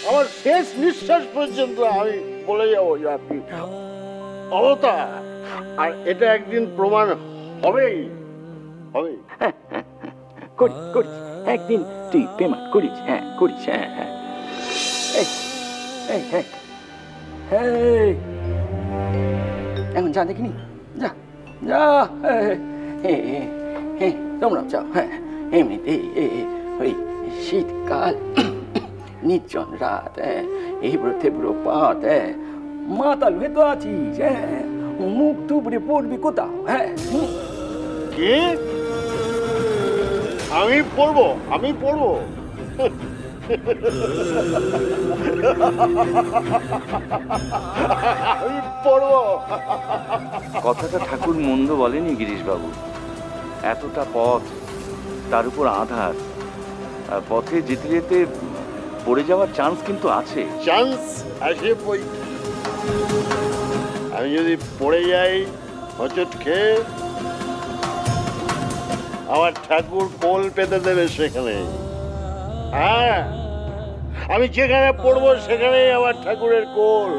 আমার শেষ নিঃশ্বাস পর্যন্ত আমি বলে যাবো যে আপনি অবতার, আর এটা একদিন প্রমাণ হবেই হবে। করিস একদিন তুই পেমেন্ট করিস। হ্যাঁ করিস। হ্যাঁ হ্যাঁ এখন যা দেখিনি, যা যা তোমরা যাও। হ্যাঁ এমনিতে ওই শীতকাল, নির্জন রাত, এবড়ো থেবড়ো পাত, মাতাল হয়ে তো আছিস। হ্যাঁ মুখ টুপড়ে পড়বি কোথাও? হ্যাঁ কি আমি পড়বো? আমি পড়বো? আমি পড়বো? কথাটা ঠাকুর মন্দ বলেনি গিরিশ বাবু। এতটা পথ, তার উপর আধার, পথে যেতে যেতে পড়ে যাওয়ার চান্স কিন্তু আছে। চান্স আছে বই। আমি যদি পড়ে যাই হোঁচট খেয়ে, আমার ঠাকুর কোল পেতে দেবে সেখানে। হ্যাঁ আমি যেখানে পড়বো সেখানেই আমার ঠাকুরের কোল,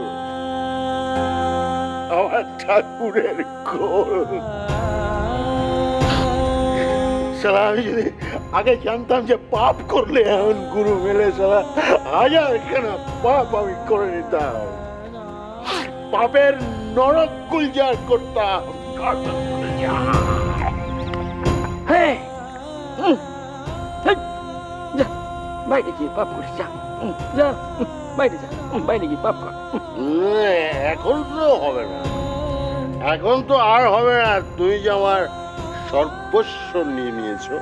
আমার ঠাকুরের কোল। সালা আমি যদি আগে জানতাম যে পাপ করলে এমন গুরু মেলে, সালা হাজার কেন পাপ আমি করে নিতাম, পাপের নরক গুলজার করতাম। বাইরে গিয়ে পাপ করিস, যা বাইরে যা, বাইরে গিয়ে পাপ কর। এখন তো হবে না, এখন তো আর হবে না। তুই যে আমার সর্বস্ব নিয়ে নিয়েছো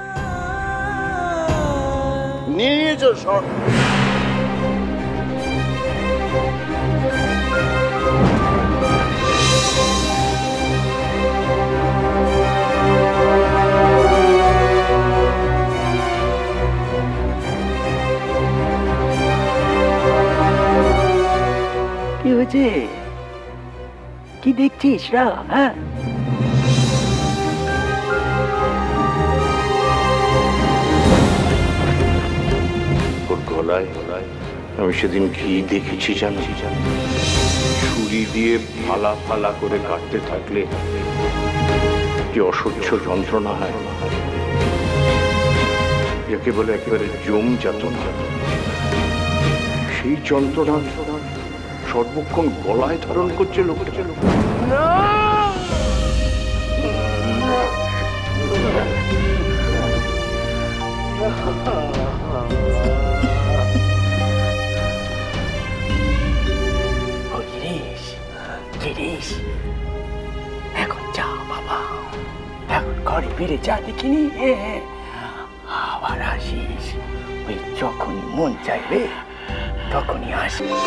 কি হয়েছে? কি দেখছিস রা? হ্যাঁ গলায় আমি সেদিন কি দেখেছি জানি? ছুরি দিয়ে ফালা ফালা করে কাটতে থাকলে কি অসহ্য যন্ত্রণা হয়, যাকে বলে একেবারে জম যাতনা। সেই যন্ত্রণা সর্বক্ষণ গলায় ধারণ করছে লোকটা। এখন যা বাবা, এখন ঘরে ফিরে যা, দেখিনি আবার আসিস। ওই যখনই মন চাইবে তখনই আসিস।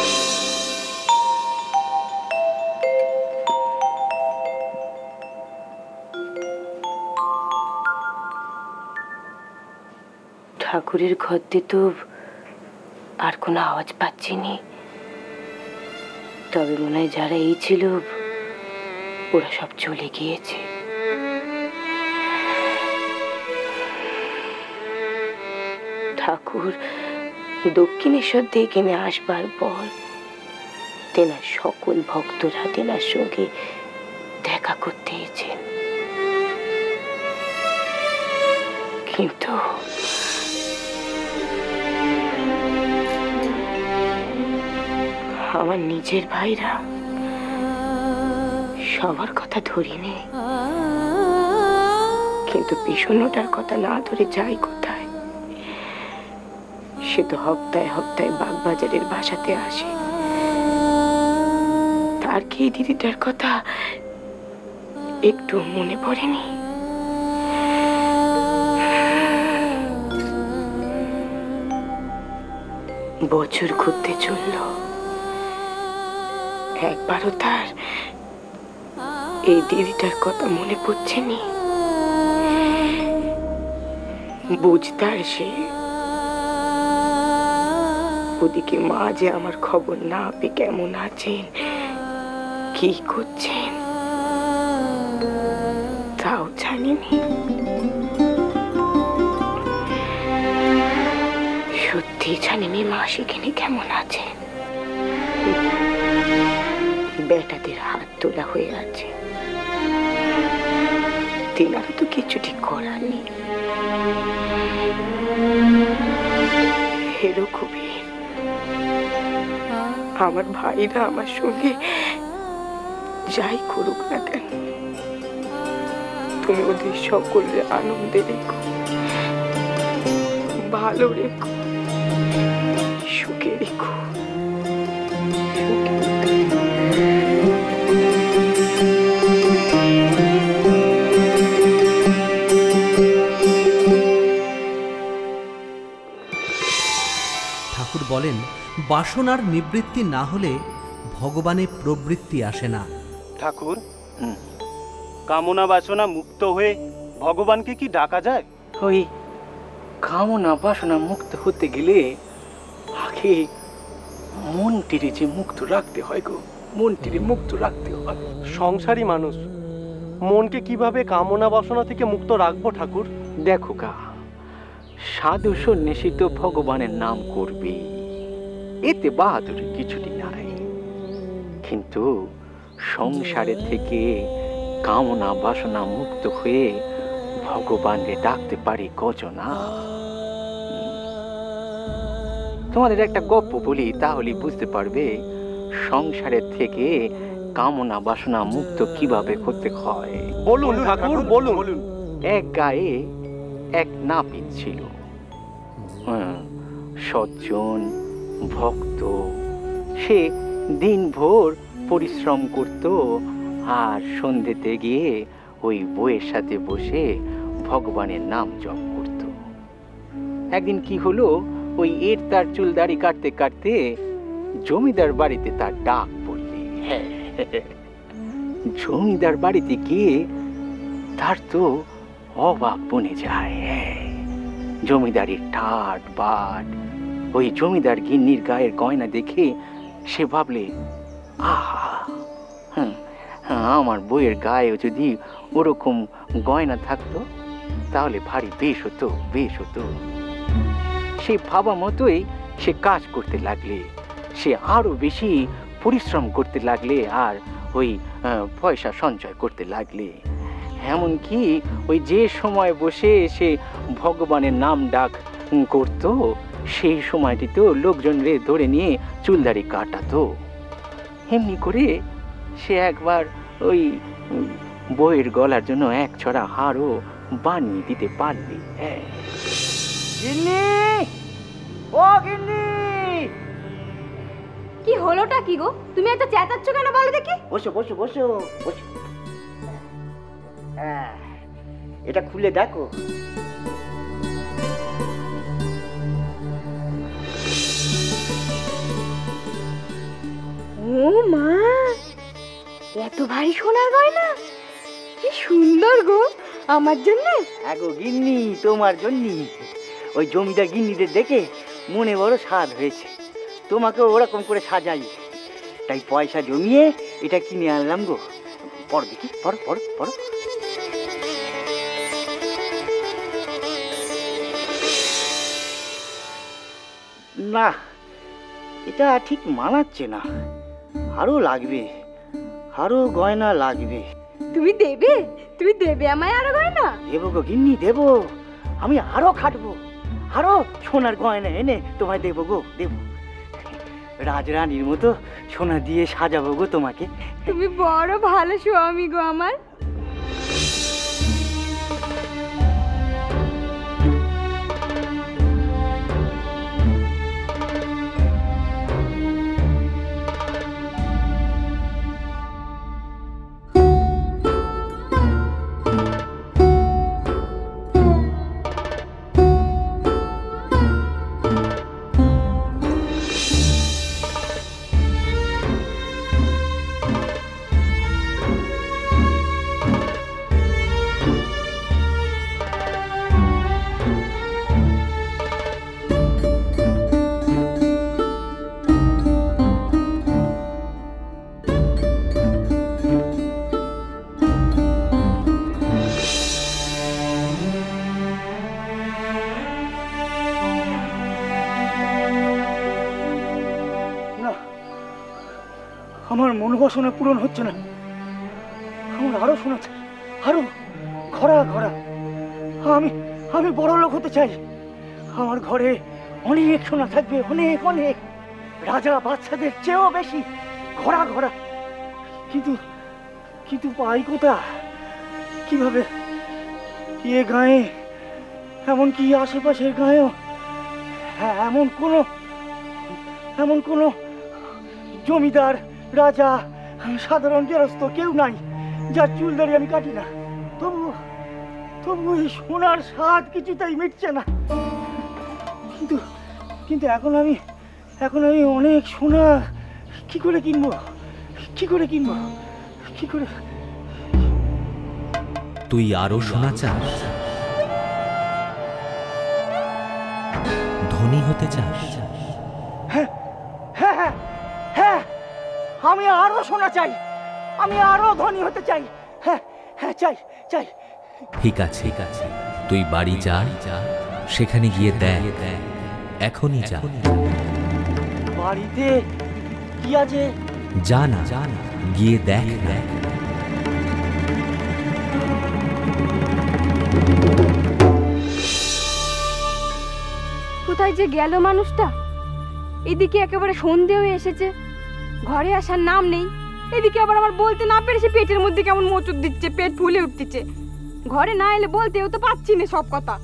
ঠাকুরের ঘরতে তো আর কোনো আওয়াজ পাচ্ছি নি। তবে মনে হয় যারা এই ছিল ওরা সব চলে গিয়েছে। ঠাকুর দক্ষিণেশ্বর থেকে আসবার পর তেনার সকল ভক্তরা তেনার সঙ্গে দেখা করতে এসেছেন, কিন্তু আমার নিজের ভাইরা সবার কথা ধরিনি, কিন্তু বিষণ্ণটার কথা না ধরে যাই কোথায়? সে তো হপ্তায় হপ্তায় বাগবাজারের বাসাতে আসে। তার কি দিদিটার কথা একটু মনে পড়েনি? বছর ঘুরতে চলল, একবারও তার এই দিদিটার কথা মনে পড়ছে নি। বুঝতার সে ওদিকে মা যে আমার খবর না পেয়ে কেমন আছেন, কি করছেন তাও জানিনি। সত্যি জানিনি মাসিকিনি কেমন আছে। বেটাদের হাত তোলা হয়ে আছে, তেনারা তো কিছু ঠিক করার নেই। এরকমই আমার ভাইরা আমার সঙ্গে যাই করুক না কেন, তুমি ওদের সকলের আনন্দে রেখো, ভালো রেখো, সুখে রেখো। ঠাকুর বলেন, বাসনার নিবৃত্তি না হলে ভগবানের প্রবৃত্তি আসে না। ঠাকুর, কামনা বাসনা মুক্ত হয়ে ভগবানকে কি ডাকা যায়? ওই কামনা বাসনা মুক্ত হতে গেলে আগে মনটিরে যে মুক্ত রাখতে হয় গো, মনটিরে মুক্ত রাখতে হয়। সংসারী মানুষ মনকে কিভাবে কামনা বাসনা থেকে মুক্ত রাখবো ঠাকুর? দেখো গা, সাধু সন্ন্যাসী তো ভগবানের নাম করবে, এতে বাহাদুরি কিছুটি নাই, কিন্তু সংসারের থেকে কামনা বাসনা মুক্ত হয়ে ভগবানকে ডাকতে পারি কজনা। তোমাদের একটা গল্প বলি, তাহলে বুঝতে পারবে সংসারের থেকে কামনা বাসনা মুক্ত কিভাবে করতে হয়। বলুন ঠাকুর, বলুন। এক গায়ে এক নাপিত ছিল, সজ্জন ভক্ত। সে দিনভর পরিশ্রম করত আর সন্ধ্যেতে গিয়ে ওই বউয়ের সাথে বসে ভগবানের নাম জপ করত। একদিন কি হলো, ওই তার চুল দাড়ি কাটতে কাটতে জমিদার বাড়িতে তার ডাক পড়লে। জমিদার বাড়িতে গিয়ে তার তো অবাক বনে যায়। জমিদারির ঠাট বাট, ওই জমিদার গিন্নির গায়ের গয়না দেখে সে ভাবলে, আহা, আমার বইয়ের গায়েও যদি ওরকম গয়না থাকতো তাহলে ভারী বেশ হতো, বেশ হতো। সেই ভাবা মতোই সে কাজ করতে লাগলে, সে আরো বেশি পরিশ্রম করতে লাগলে আর ওই পয়সা সঞ্চয় করতে লাগলে। এমনকি ওই যে সময় বসে সে ভগবানের নাম ডাক করত, সেই সময়টিতেও লোকজনরে ধরে নিয়ে চুলদাড়ি কাটাতো। এমনি করে সে একবার ওই বইয়ের গলার জন্য এক ছড়া হারও বানিয়ে দিতে পারলি। গিন্নি, ও গিন্নি! কি হলোটা কি গো? তুমি এত চেঁচাচ্ছ কেন বলো দেখি? বসো বসো বসো বসো। এটা খুলে দেখো। ও মা, এত ভারী সোনার গয়না, কি সুন্দর গো! আমার জন্য? আগো গিন্নি, তোমার জন্য। ওই জমিদার গিন্নিদের দেখে মনে বড় স্বাদ হয়েছে, তোমাকে ওরকম করে সাজাই, তাই পয়সা জমিয়ে এটা কিনে আনলাম গো। পড়ো দেখি, পড়ো পড়ো পড়ো। না, এটা ঠিক মানাচ্ছে না, আরো লাগবে, আরো গয়না লাগবে। তুমি দেবে? তুমি দেবে আমায় আরো গয়না? দেবো গো গিন্নি, দেবো। আমি আরো খাটবো, আরো সোনার গয়না এনে তোমায় দেবো গো, দেবো। রাজরানীর মতো সোনা দিয়ে সাজাবো গো তোমাকে। তুমি বড় ভালো স্বামী গো আমার। আমার মনোবাসনা পূরণ হচ্ছে না, আমার আরো শোনা চাই, আরো ঘোরা ঘোরা। আমি আমি বড় লোক হতে চাই, আমার ঘরে অনেক সোনা থাকবে, অনেক অনেক, রাজা বাচ্চাদের চেয়েও বেশি ঘোরা ঘোরা। কিন্তু কিন্তু পাই কোথা, কিভাবে? এ গায়ে, এমনকি আশেপাশের গায়েও এমন কোনো জমিদার, রাজা, সাধারণ গেরস্থ কেউ নাই যার চুলদারি আমি কাটি না। তবু এই সোনার স্বাদ কিছুতেই মিটছে না। কিন্তু এখন আমি অনেক সোনা কি করে কিনবো? তুই আরো সোনা চাস? ধনী হতে চাস? হ্যাঁ হ্যাঁ হ্যাঁ হ্যাঁ, আমি আরো সোনা চাই, আমি আরো ধনী হতে চাই। হ্যাঁ হ্যাঁ, চাই চাই। ঠিক আছে, তুই বাড়ি যা, সেখানে গিয়ে দেখ, এখনই যা। বাড়িতে কি আছে? যা না, গিয়ে দেখ। কোথায় যে গেল মানুষটা? এদিকে একেবারে সন্ধে হয়ে এসেছে, ঘরে আসার নাম নেই। এদিকে আবার আমার বলতে না পেরে সে পেটের মধ্যে কেমন মোচড় দিচ্ছে, পেট ফুলে উঠতেছে। ঘরে না এলে বলতেও তো পাচ্ছি না সব কথা।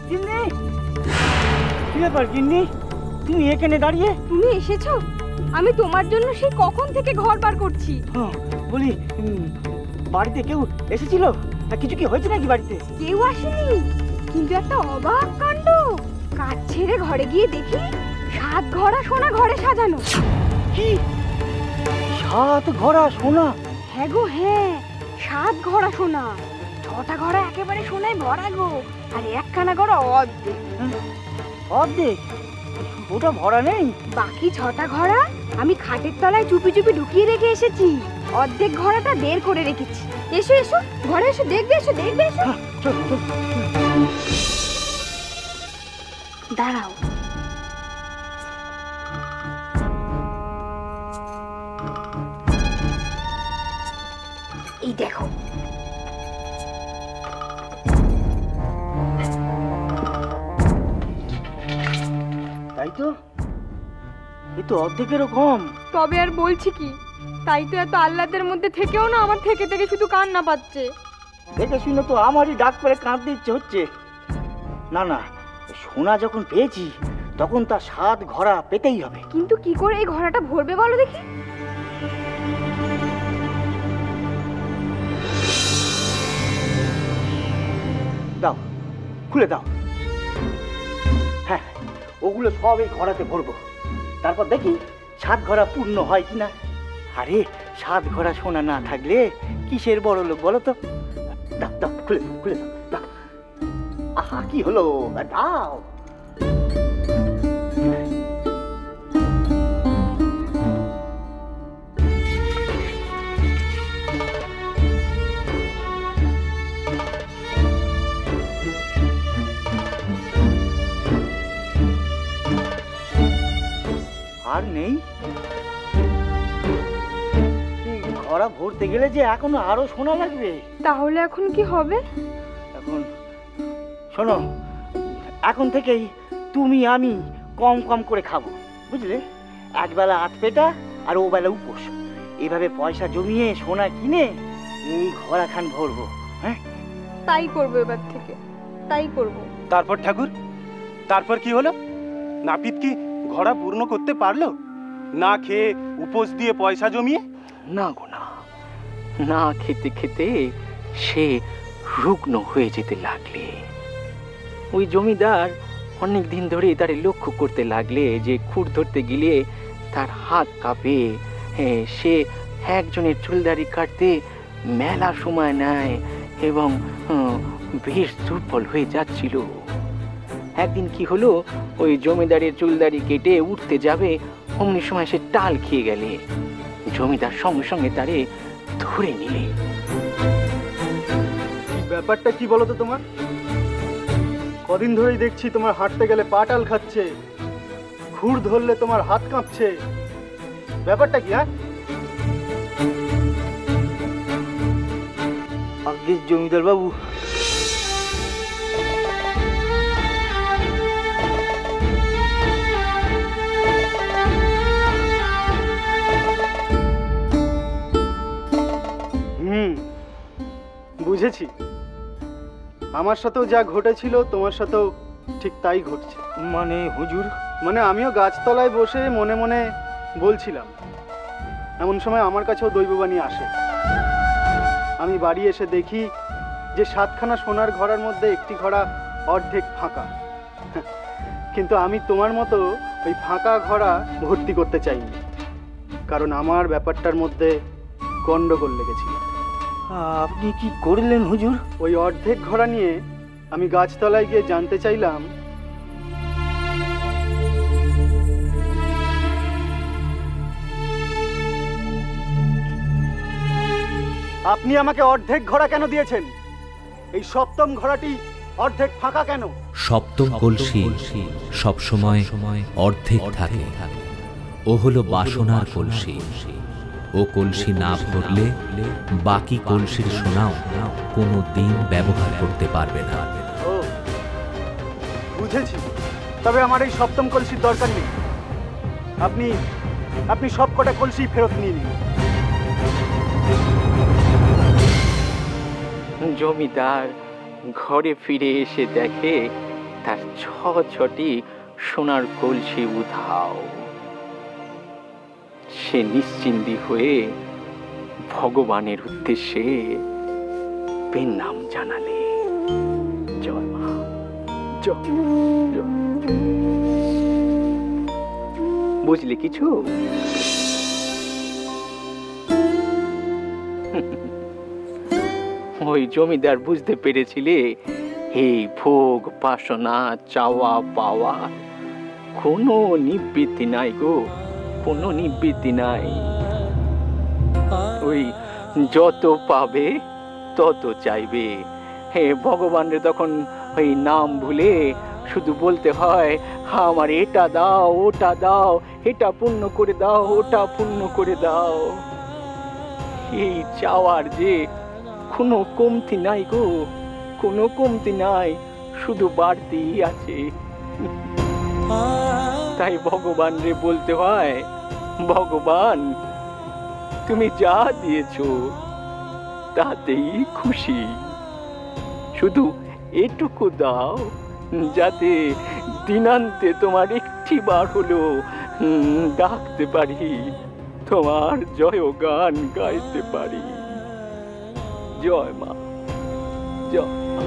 কি ব্যাপার গিন্নি, তুমি এখানে দাঁড়িয়ে? তুমি এসেছো? আমি তোমার জন্য সেই কখন থেকে ঘর বার করছি। বলি, বাড়িতে কেউ এসেছিল? কিছু কি হয়েছে নাকি বাড়িতে? কেউ আসেনি, কিন্তু একটা অবাক কাণ্ড। কাজ ছেড়ে ঘরে গিয়ে দেখি 7 ঘড়া সোনা ঘরে সাজানো। কি 7 ঘড়া সোনা? হ্যাঁ গো হ্যাঁ, 7 ঘড়া সোনা। 6টা ঘড়া একেবারে সোনায় ভরা গো, আর 1খানা ঘড়া অর্ধেক। অর্ধেক? ওটা ভরা নেই? বাকি 6টা ঘড়া আমি খাটের তলায় চুপি চুপি ঢুকিয়ে রেখে এসেছি। অর্ধেক ঘড়াটা বের করে রেখেছি। এসো এসো, ঘরে এসো, দেখবে এসো, দেখবে এসো। দাঁড়াও, এই দেখো। তাই তো, এ তো অর্ধেকেরও কম। তবে আর বলছি কি, তাই তো এত আহ্লাদের মধ্যে থেকেও না আমার থেকে থেকে শুধু কান্না পাচ্ছে। দেখে শুনে তো আমারই ডাক করে কাঁদতে ইচ্ছে হচ্ছে। না না, সোনা যখন পেয়েছি তখন তার 7 ঘড়া পেতেই হবে। কিন্তু কি করে এই ঘড়াটা ভরবে বলো দেখি? দাও, খুলে দাও। হ্যাঁ, ওগুলো সব এই ঘড়াতে ভরবো, তারপর দেখি 7 ঘড়া পূর্ণ হয় কিনা। আরে 7 ঘড়া সোনা না থাকলে কিসের বড় লোক বলো তো? দাও দাও, খুলে দাও, খুলে দাও, দাও। আহা, কি হলো? দাও। আর নেই? ঘড়া ভরতে গেলে যে এখনো আরো সোনা লাগবে। তাহলে এখন কি হবে? এখন শোনো, এখন থেকেই তুমি আমি কম কম করে খাবো, বুঝলে? একবেলা 8 পেটা আর ও বেলা উপোস। এভাবে পয়সা জমিয়ে সোনা কিনে এই ঘড়াখান ভরবো। হ্যাঁ, তাই করবো এবার থেকে, তাই করবো। তারপর ঠাকুর, তারপর কি হলো? নাপিত কি ঘড়া পূর্ণ করতে পারলো? না খেয়ে উপোস দিয়ে পয়সা জমিয়ে? না গো না, না খেতে খেতে সে রুগ্ন হয়ে যেতে লাগলে। ওই জমিদার অনেক দিন ধরে তারে লক্ষ্য করতে লাগলে যে খুঁট ধরতে গেলে তার হাত কাঁপে। সে একজনের চুলদারি কাটতে মেলা সময় নেয় এবং বেশ দুর্বল হয়ে যাচ্ছিল। একদিন কি হলো, ওই জমিদারের চুলদারি কেটে উঠতে যাবে, অমনি সময় সে টাল খেয়ে গেলে। জমিদার সঙ্গে সঙ্গে তারে ধরে নিলে। ব্যাপারটা কি বলো তো তোমার? কদিন ধরেই দেখছি তোমার হাঁটতে গেলে পা টাল খাচ্ছে, ঘুর ধরলে তোমার হাত কাঁপছে, ব্যাপারটা কি? আগে জমিদার বাবু, বুঝেছি। আমার সাথেও যা ঘটেছিল তোমার সাথেও ঠিক তাই ঘটছে। মানে হুজুর? মানে আমিও গাছতলায় বসে মনে মনে বলছিলাম, এমন সময় আমার কাছেও দৈববাণী আসে। আমি বাড়ি এসে দেখি যে 7খানা সোনার ঘোড়ার মধ্যে একটি ঘোড়া অর্ধেক ফাঁকা। কিন্তু আমি তোমার মতো ওই ফাঁকা ঘোড়া ভর্তি করতে চাইনি, কারণ আমার ব্যাপারটার মধ্যে গন্ডগোল লেগেছিল। আপনি কি করলেন হুজুর? ওই অর্ধেক ঘোড়া নিয়ে আমি গাছতলায় গিয়ে জানতে চাইলাম আপনি আমাকে অর্ধেক ঘোড়া কেন দিয়েছেন? এই সপ্তম ঘোড়াটি অর্ধেক ফাঁকা কেন? সপ্তম কলসি সবসময় অর্ধেক থাকে। ও হলো বাসনার কলসি। ও কলসি না ভরলে বাকি কলসির সোনাও কোনো দিন ব্যবহার করতে পারবে না। ও বুঝেছি। তবে আমার এই সপ্তম কলসির দরকার নেই। আপনি সব কটা কলসি ফেরত নিয়ে নিন। জমিদার ঘরে ফিরে এসে দেখে তার 6টি সোনার কলসি উধাও। সে নিশ্চিন্তি হয়ে ভগবানের উদ্দেশ্যে পেন নাম জানালে। জয় মা। বুঝলি কিছু? ওই জমিদার বুঝতে পেরেছিলে এই ভোগ বাসনা চাওয়া পাওয়া কোনো নিবৃত্তি নাই গো, কোনো নিবৃত্তি নাই। ওই যত পাবে তত চাইবে। হে ভগবানের তখন ওই নাম ভুলে শুধু বলতে হয়, আমার এটা দাও, ওটা দাও, এটা পূর্ণ করে দাও, ওটা পূর্ণ করে দাও। এই চাওয়ার যে কোনো কমতি নাই গো, কোনো কমতি নাই, শুধু বাড়তি আছে। তাই ভগবান রে বলতে হয়, ভগবান তুমি যা দিয়েছো তাতেই খুশি, শুধু এটুকু দাও যাতে দিনান্তে তোমার একটি বার হলো ডাকতে পারি, তোমার জয় গান গাইতে পারি। জয় মা, জয় মা।